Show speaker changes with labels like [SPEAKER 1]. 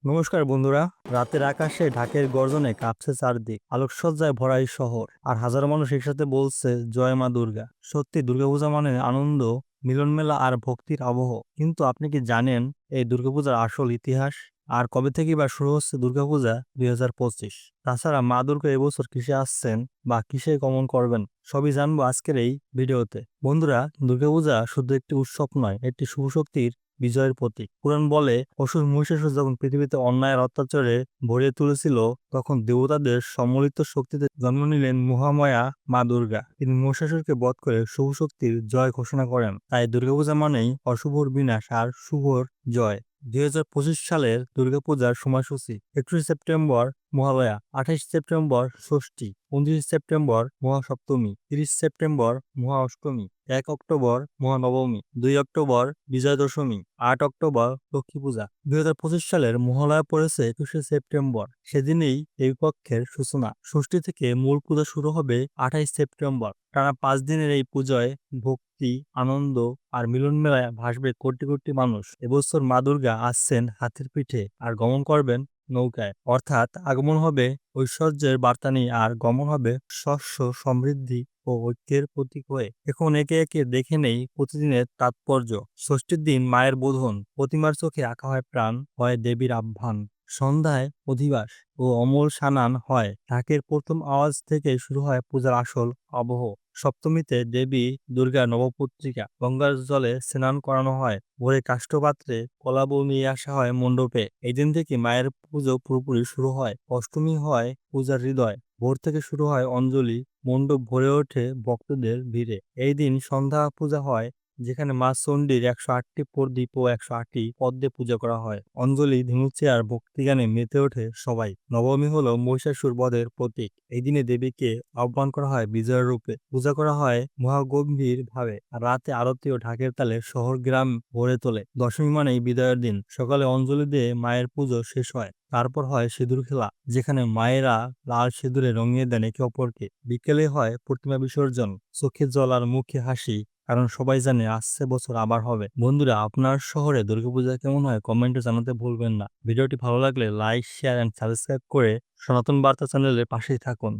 [SPEAKER 1] নমস্কার বন্ধুরা। রাতের আকাশে ঢাকের গর্জনে কাঁপছে চারদিক, আলোকসজ্জায় ভরা এই শহর, আর হাজারো মানুষ একসাথে বলছে জয় মা দুর্গা। সত্যি দুর্গাপূজা মানে আনন্দ, মিলন মেলা আর ভক্তির আবহ। কিন্তু আপনি কি জানেন এই দুর্গাপূজার আসল ইতিহাস? আর কবে থেকে বা শুরু হচ্ছে দুর্গাপূজা 2025? তাছাড়া মা দুর্গা এবছর কিসে আসছেন বা কিসে গমন করবেন, সবই জানবো আজকের এই ভিডিওতে। বন্ধুরা, দুর্গাপূজা শুধু একটি উৎসব নয়, একটি শুভ শক্তির বিজয়ের প্রতীক। পুরাণ বলে, অসুর মহিষাসুর যখন পৃথিবীতে অন্যায়ের অত্যাচারে ভরিয়ে তুলেছিল, তখন দেবতাদের সম্মিলিত শক্তিতে জন্ম নিলেন মহামায়া মা দুর্গা। তিনি মহিষাসুরকে বধ করে শুভ শক্তির জয় ঘোষণা করেন। তাই দুর্গাপূজা মানেই অশুভর বিনাশ আর শুভর জয়। 2025 সালের দুর্গাপূজার সময়সূচি: 21 September Mahalaya, 28 September Shashthi, 29 September Mahasaptami, 30 September Maha Ashtami, 1 October মহানবমী, 2 অক্টোবর বিজয়া দশমী, 8 অক্টোবর লক্ষ্মী পূজা। 2025 সালের মহালয়া পড়েছে 21 সেপ্টেম্বর। সেদিনেই এই পক্ষের সূচনা। ষষ্ঠী থেকে মূল পূজা শুরু হবে 28 সেপ্টেম্বর। টানা 5 দিনের এই পূজায় ভক্তি, আনন্দ আর মিলন মেলায় ভাসবে কোটি কোটি মানুষ। এবছর মা দুর্গা আসছেন হাতির পিঠে আর গমন করবেন নৌকায়, অর্থাৎ আগমন হবে ঐশ্বর্যের বার্তা নিয়ে আর গমন হবে শস্য সমৃদ্ধি ও ঐক্যের প্রতীক হয়ে। এখন একে একে দেখে নেই প্রতিদিনের তাৎপর্য। ষষ্ঠীর দিন মায়ের বোধন, প্রতিমার চোখে আঁকা হয় প্রাণ, হয় দেবীর আহ্বান। সন্ধ্যায় অধিবাস ও অমল সানান হয়। ঢাকের প্রথম আওয়াজ থেকে শুরু হয় পূজার আসল আবহ। সপ্তমীতে দেবী দুর্গার নবপত্রিকা গঙ্গার জলে স্নান করানো হয়। ভোরে কাষ্ঠপাত্রে কলা বউ নিয়ে আসা হয় মণ্ডপে। এই দিন থেকে মায়ের পুজো পুরোপুরি শুরু হয়। অষ্টমী হয় পূজার হৃদয়। ভোর থেকে শুরু হয় অঞ্জলি, মণ্ডপ ভরে ওঠে ভক্তদের ভিড়ে। এই দিন সন্ধ্যা পূজা হয়, যেখানে মা চণ্ডীর 108টি প্রদীপ ও 108টি পদ্মে পূজা করা হয়। অঞ্জলি, ধনুচি আর ভক্তিগানে মেতে ওঠে সবাই। নবমী হলো মহিষাসুর বধের প্রতীক। এই দিনে দেবীকে আহ্বান করা হয় বিজয়ের রূপে। পূজা করা হয় মহাগম্ভীর ভাবে। আর রাতে আরতি ও ঢাকের তালে শহর গ্রাম ভরে তোলে। দশমী মানেই বিদায়ের দিন। সকালে অঞ্জলি দিয়ে মায়ের পুজো শেষ হয়। তারপর হয় সিঁদুর খেলা, যেখানে মায়েরা লাল সিঁদুরে রঙিয়ে দেন একে অপরকে। বিকেলে হয় প্রতিমা বিসর্জন, চোখে জল আর মুখে হাসি, কারণ সবাই জানে আসছে বছর আবার হবে। বন্ধুরা, আপনার শহরে দুর্গাপূজা কেমন হয় কমেন্টে জানাতে ভুলবেন না। ভিডিওটি ভালো লাগলে লাইক, শেয়ার এন্ড সাবস্ক্রাইব করে সনাতন বার্তা চ্যানেলের পাশেই থাকুন।